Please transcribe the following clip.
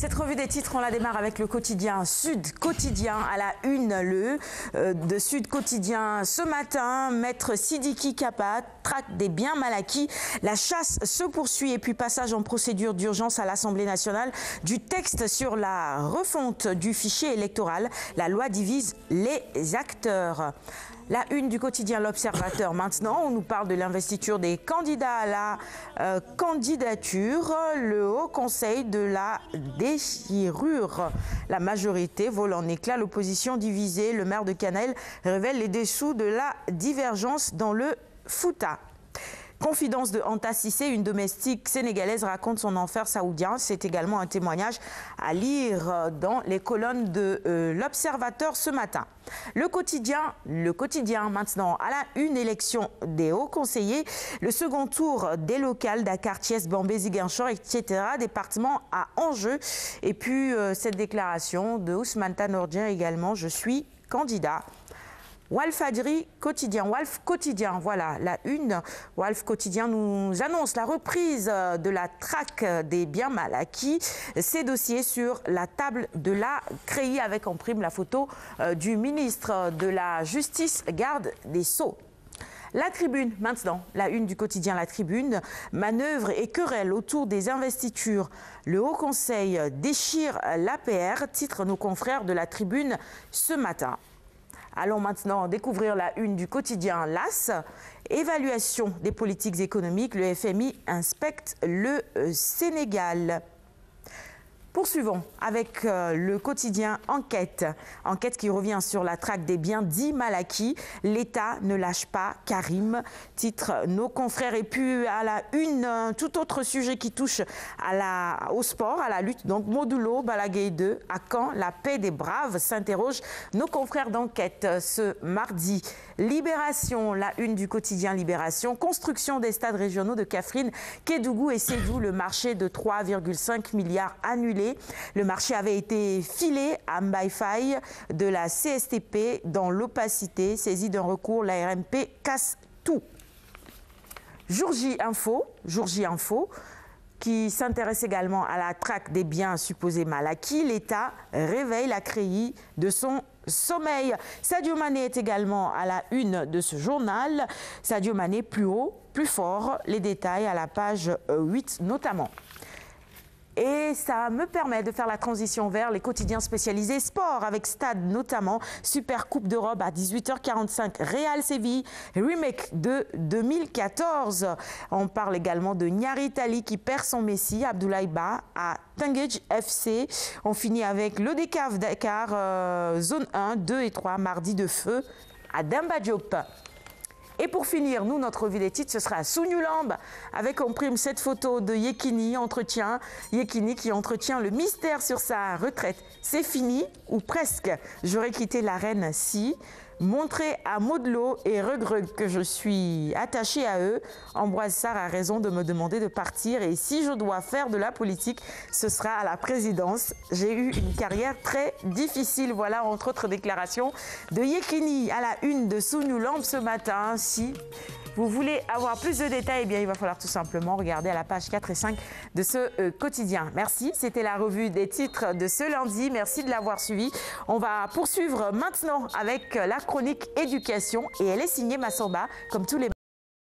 Cette revue des titres, on la démarre avec le quotidien Sud Quotidien à la une. De Sud Quotidien ce matin, Maître Sidiki Kaba traque des biens mal acquis. La chasse se poursuit et puis passage en procédure d'urgence à l'Assemblée nationale du texte sur la refonte du fichier électoral. La loi divise les acteurs. La une du quotidien L'Observateur maintenant, on nous parle de l'investiture des candidats à la candidature. Le Haut Conseil de la déchirure. La majorité vole en éclats, l'opposition divisée. Le maire de Canel révèle les dessous de la divergence dans le Fouta. Confidence de Anta Cissé, une domestique sénégalaise raconte son enfer saoudien. C'est également un témoignage à lire dans les colonnes de L'Observateur ce matin. Le quotidien maintenant, à la une, élection des hauts conseillers, le second tour des locales, Dakar, Thiès, Bambé, Ziguinchor, etc. Département à enjeu. Et puis cette déclaration de Ousmane Tanordien également, je suis candidat. Walf Quotidien, voilà la une. Walf Quotidien nous annonce la reprise de la traque des biens mal acquis. Ces dossiers sur la table de la CREI avec en prime la photo du ministre de la Justice, garde des Sceaux. La Tribune, maintenant, la une du quotidien La Tribune, manœuvre et querelle autour des investitures. Le Haut Conseil déchire l'APR, titre nos confrères de La Tribune ce matin. Allons maintenant découvrir la une du quotidien LAS. Évaluation des politiques économiques, le FMI inspecte le Sénégal. Poursuivons avec le quotidien Enquête. Enquête qui revient sur la traque des biens dits mal acquis. L'État ne lâche pas Karim, titre nos confrères. Et puis à la une, tout autre sujet qui touche au sport, à la lutte. Donc Modulo, Balaguer 2, à quand la paix des braves, s'interrogent nos confrères d'Enquête ce mardi. Libération, la une du quotidien Libération. Construction des stades régionaux de Kaffrine, Kédougou et Sédhiou. Le marché de 3,5 milliards annulé. Le marché avait été filé à Mbaye de la CSTP dans l'opacité. Saisie d'un recours, la RMP casse tout. Jour J Info, qui s'intéresse également à la traque des biens supposés mal acquis. L'État réveille la CREI de son sommeil. Sadio Mané est également à la une de ce journal. Sadio Mané plus haut, plus fort. Les détails à la page 8 notamment. Et ça me permet de faire la transition vers les quotidiens spécialisés sport avec Stade notamment. Super Coupe d'Europe à 18h45. Real Séville, remake de 2014. On parle également de Nyari Tali qui perd son Messi, Abdoulaye Ba à Tenguej FC. On finit avec l'ODCAV Dakar, zone 1, 2 et 3, mardi de feu à Demba Diop. Et pour finir, nous, notre revue des titres, ce sera à Sougnoulamba, avec en prime cette photo de Yekini qui entretient le mystère sur sa retraite. C'est fini, ou presque. J'aurais quitté l'arène si. Montrer à Modelot et Regreg que je suis attachée à eux. Ambroise Sarr a raison de me demander de partir et si je dois faire de la politique, ce sera à la présidence. J'ai eu une carrière très difficile. Voilà, entre autres déclarations de Yekini à la une de Sougnoulamba ce matin. Si vous voulez avoir plus de détails, eh bien, il va falloir tout simplement regarder à la page 4 et 5 de ce quotidien. Merci, c'était la revue des titres de ce lundi. Merci de l'avoir suivi. On va poursuivre maintenant avec la chronique éducation et elle est signée Massamba, comme tous les